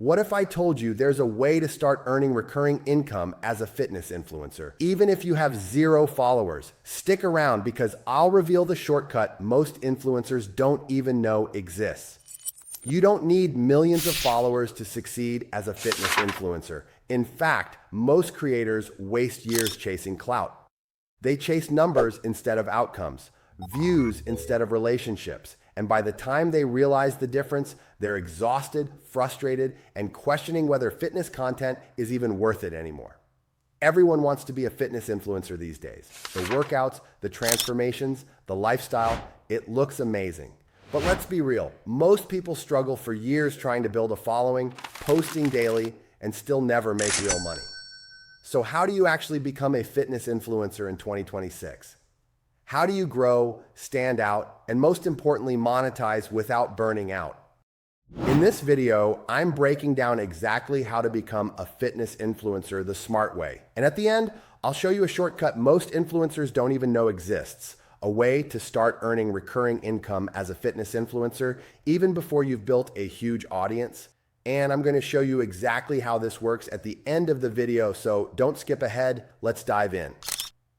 What if I told you there's a way to start earning recurring income as a fitness influencer, even if you have 0 followers? Stick around because I'll reveal the shortcut most influencers don't even know exists. You don't need millions of followers to succeed as a fitness influencer. In fact, most creators waste years chasing clout. They chase numbers instead of outcomes, views instead of relationships. And by the time they realize the difference, they're exhausted, frustrated, and questioning whether fitness content is even worth it anymore. Everyone wants to be a fitness influencer these days. The workouts, the transformations, the lifestyle, it looks amazing. But let's be real, most people struggle for years trying to build a following, posting daily, and still never make real money. So how do you actually become a fitness influencer in 2026? How do you grow, stand out, and most importantly, monetize without burning out? In this video, I'm breaking down exactly how to become a fitness influencer the smart way. And at the end, I'll show you a shortcut most influencers don't even know exists, a way to start earning recurring income as a fitness influencer, even before you've built a huge audience. And I'm going to show you exactly how this works at the end of the video, so don't skip ahead, let's dive in.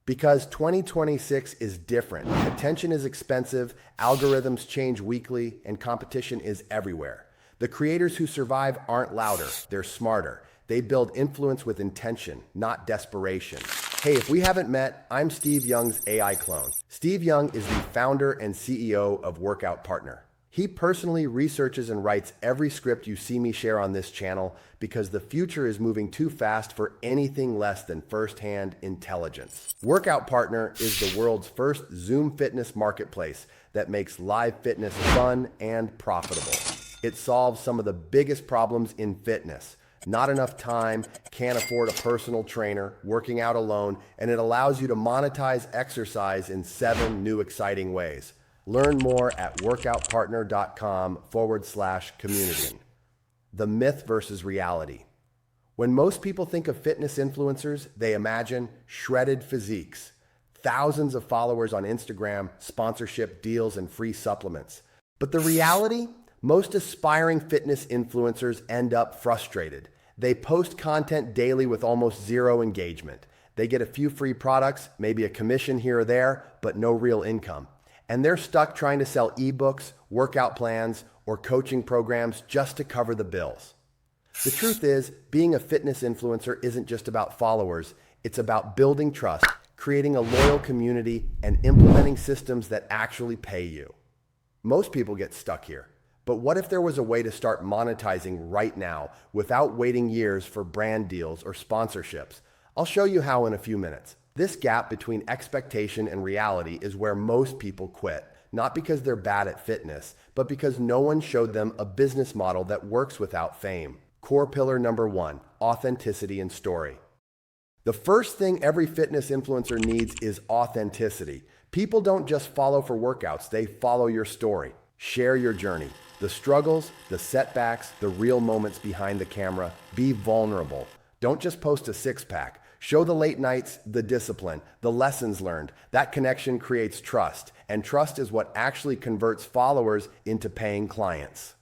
Because 2026 is different. Attention is expensive, algorithms change weekly, and competition is everywhere. The creators who survive aren't louder, they're smarter. They build influence with intention, not desperation. Hey, if we haven't met, I'm Steve Young's AI clone. Steve Young is the founder and CEO of Workout Partner. He personally researches and writes every script you see me share on this channel because the future is moving too fast for anything less than first-hand intelligence. Workout Partner is the world's first Zoom fitness marketplace that makes live fitness fun and profitable. It solves some of the biggest problems in fitness. Not enough time, can't afford a personal trainer, working out alone, and it allows you to monetize exercise in 7 new exciting ways. Learn more at workoutpartner.com/community. The myth versus reality. When most people think of fitness influencers, they imagine shredded physiques, thousands of followers on Instagram, sponsorship deals, and free supplements. But the reality? Most aspiring fitness influencers end up frustrated. They post content daily with almost 0 engagement. They get a few free products, maybe a commission here or there, but no real income. And they're stuck trying to sell ebooks, workout plans, or coaching programs just to cover the bills. The truth is, being a fitness influencer isn't just about followers, it's about building trust, creating a loyal community, and implementing systems that actually pay you. Most people get stuck here. But what if there was a way to start monetizing right now without waiting years for brand deals or sponsorships? I'll show you how in a few minutes. This gap between expectation and reality is where most people quit, not because they're bad at fitness, but because no one showed them a business model that works without fame. Core pillar number 1, authenticity and story. The first thing every fitness influencer needs is authenticity. People don't just follow for workouts, they follow your story. Share your journey, the struggles, the setbacks, the real moments behind the camera. Be vulnerable. Don't just post a six-pack. Show the late nights, the discipline, the lessons learned. That connection creates trust, and trust is what actually converts followers into paying clients.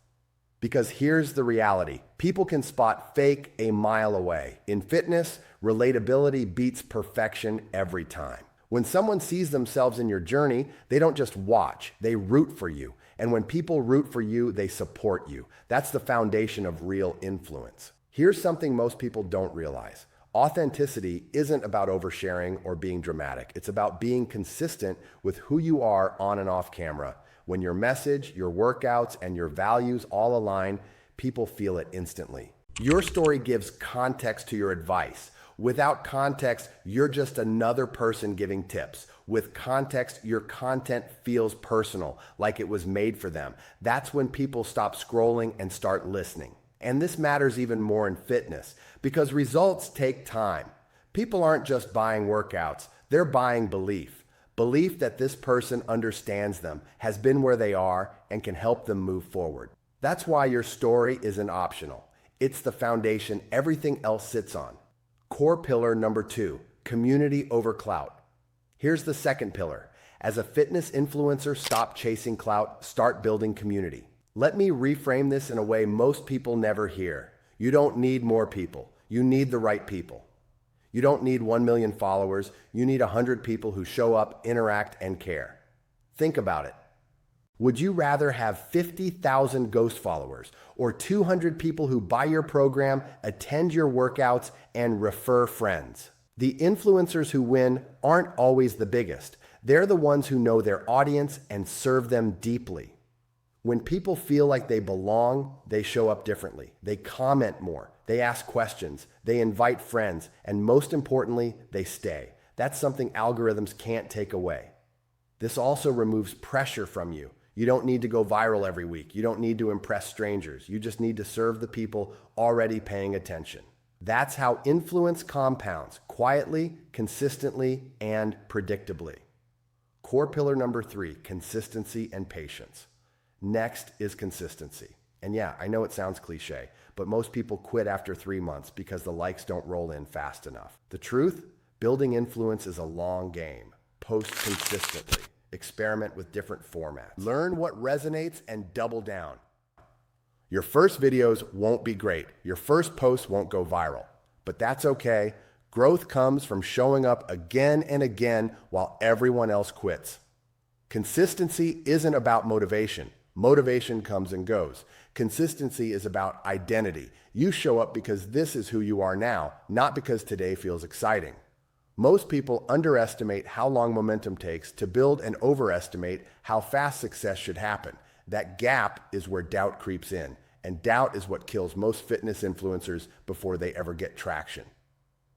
Because here's the reality. People can spot fake a mile away. In fitness, relatability beats perfection every time. When someone sees themselves in your journey, they don't just watch, they root for you. And when people root for you, they support you. That's the foundation of real influence. Here's something most people don't realize. Authenticity isn't about oversharing or being dramatic. It's about being consistent with who you are on and off camera. When your message, your workouts, and your values all align, people feel it instantly. Your story gives context to your advice. Without context, you're just another person giving tips. With context, your content feels personal, like it was made for them. That's when people stop scrolling and start listening. And this matters even more in fitness because results take time. People aren't just buying workouts, they're buying belief. Belief that this person understands them, has been where they are, and can help them move forward. That's why your story isn't optional. It's the foundation everything else sits on. Core pillar number 2, community over clout. Here's the second pillar. As a fitness influencer, stop chasing clout, start building community. Let me reframe this in a way most people never hear. You don't need more people. You need the right people. You don't need 1 million followers. You need 100 people who show up, interact, and care. Think about it. Would you rather have 50,000 ghost followers or 200 people who buy your program, attend your workouts, and refer friends? The influencers who win aren't always the biggest. They're the ones who know their audience and serve them deeply. When people feel like they belong, they show up differently. They comment more. They ask questions. They invite friends. And most importantly, they stay. That's something algorithms can't take away. This also removes pressure from you. You don't need to go viral every week. You don't need to impress strangers. You just need to serve the people already paying attention. That's how influence compounds quietly, consistently, and predictably. Core pillar number 3, consistency and patience. Next is consistency. And yeah, I know it sounds cliche, but most people quit after 3 months because the likes don't roll in fast enough. The truth? Building influence is a long game. Post consistently. Experiment with different formats. Learn what resonates and double down. Your first videos won't be great. Your first posts won't go viral. But that's okay. Growth comes from showing up again and again while everyone else quits. Consistency isn't about motivation. Motivation comes and goes. Consistency is about identity. You show up because this is who you are now, not because today feels exciting. Most people underestimate how long momentum takes to build and overestimate how fast success should happen. That gap is where doubt creeps in, and doubt is what kills most fitness influencers before they ever get traction.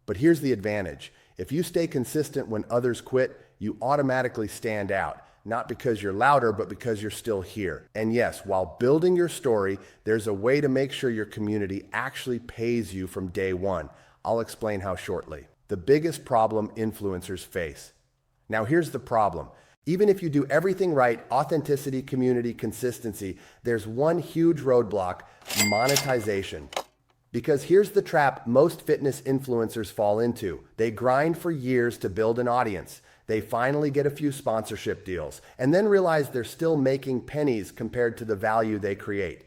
But here's the advantage. If you stay consistent when others quit, you automatically stand out. Not because you're louder, but because you're still here. And yes, while building your story, there's a way to make sure your community actually pays you from day one. I'll explain how shortly. The biggest problem influencers face. Now here's the problem. Even if you do everything right, authenticity, community, consistency, there's one huge roadblock: monetization. Because here's the trap most fitness influencers fall into. They grind for years to build an audience. They finally get a few sponsorship deals and then realize they're still making pennies compared to the value they create.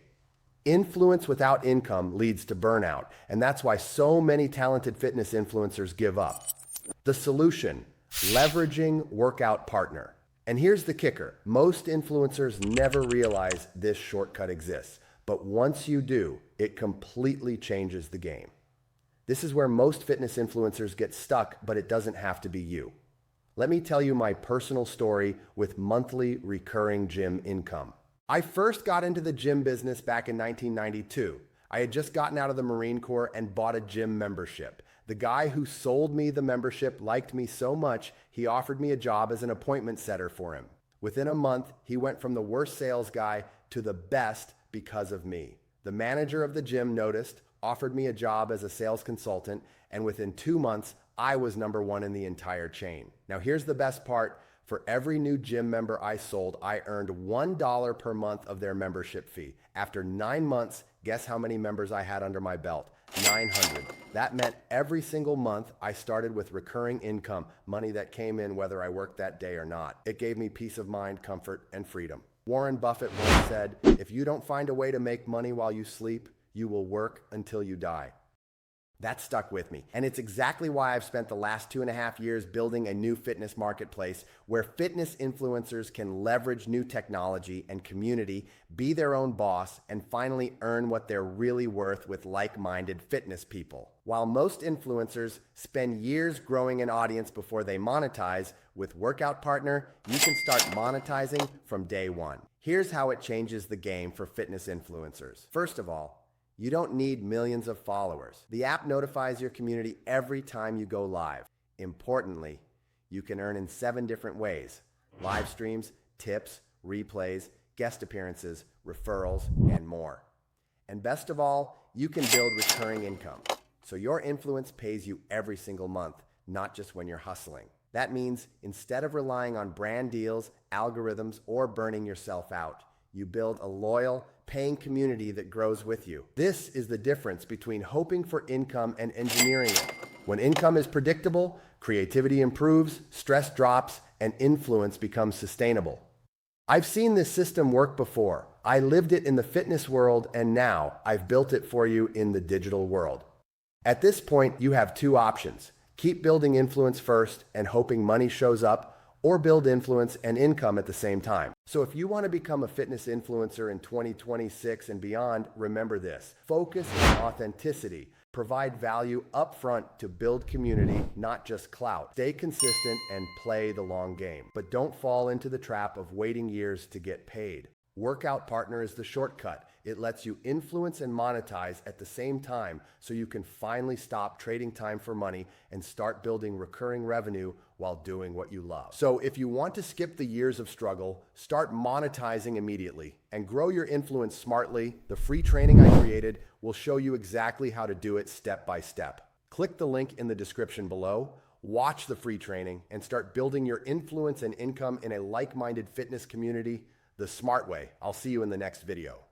Influence without income leads to burnout, and that's why so many talented fitness influencers give up. The solution: leveraging workout partner. And here's the kicker. Most influencers never realize this shortcut exists, but once you do, it completely changes the game. This is where most fitness influencers get stuck, but it doesn't have to be you. Let me tell you my personal story with monthly recurring gym income. I first got into the gym business back in 1992. I had just gotten out of the Marine Corps and bought a gym membership. The guy who sold me the membership liked me so much, he offered me a job as an appointment setter for him. Within a month, he went from the worst sales guy to the best because of me. The manager of the gym noticed, offered me a job as a sales consultant, and within 2 months, I was number 1 in the entire chain. Now here's the best part. For every new gym member I sold, I earned $1 per month of their membership fee. After 9 months, guess how many members I had under my belt? 900. That meant every single month I started with recurring income, money that came in whether I worked that day or not. It gave me peace of mind, comfort, and freedom. Warren Buffett once said, "If you don't find a way to make money while you sleep, you will work until you die." That stuck with me. And it's exactly why I've spent the last 2.5 years building a new fitness marketplace where fitness influencers can leverage new technology and community, be their own boss, and finally earn what they're really worth with like-minded fitness people. While most influencers spend years growing an audience before they monetize, with Workout Partner, you can start monetizing from day one. Here's how it changes the game for fitness influencers. First of all, you don't need millions of followers. The app notifies your community every time you go live. Importantly, you can earn in 7 different ways: live streams, tips, replays, guest appearances, referrals, and more. And best of all, you can build recurring income. So your influence pays you every single month, not just when you're hustling. That means instead of relying on brand deals, algorithms, or burning yourself out, you build a loyal, paying community that grows with you. This is the difference between hoping for income and engineering it. When income is predictable, creativity improves, stress drops, and influence becomes sustainable. I've seen this system work before. I lived it in the fitness world, and now I've built it for you in the digital world. At this point, you have two options. Keep building influence first and hoping money shows up, or build influence and income at the same time. So if you want to become a fitness influencer in 2026 and beyond, remember this. Focus on authenticity. Provide value upfront to build community, not just clout. Stay consistent and play the long game. But don't fall into the trap of waiting years to get paid. Workout Partner is the shortcut. It lets you influence and monetize at the same time so you can finally stop trading time for money and start building recurring revenue while doing what you love. So if you want to skip the years of struggle, start monetizing immediately and grow your influence smartly. The free training I created will show you exactly how to do it step by step. Click the link in the description below, watch the free training, and start building your influence and income in a like-minded fitness community the smart way. I'll see you in the next video.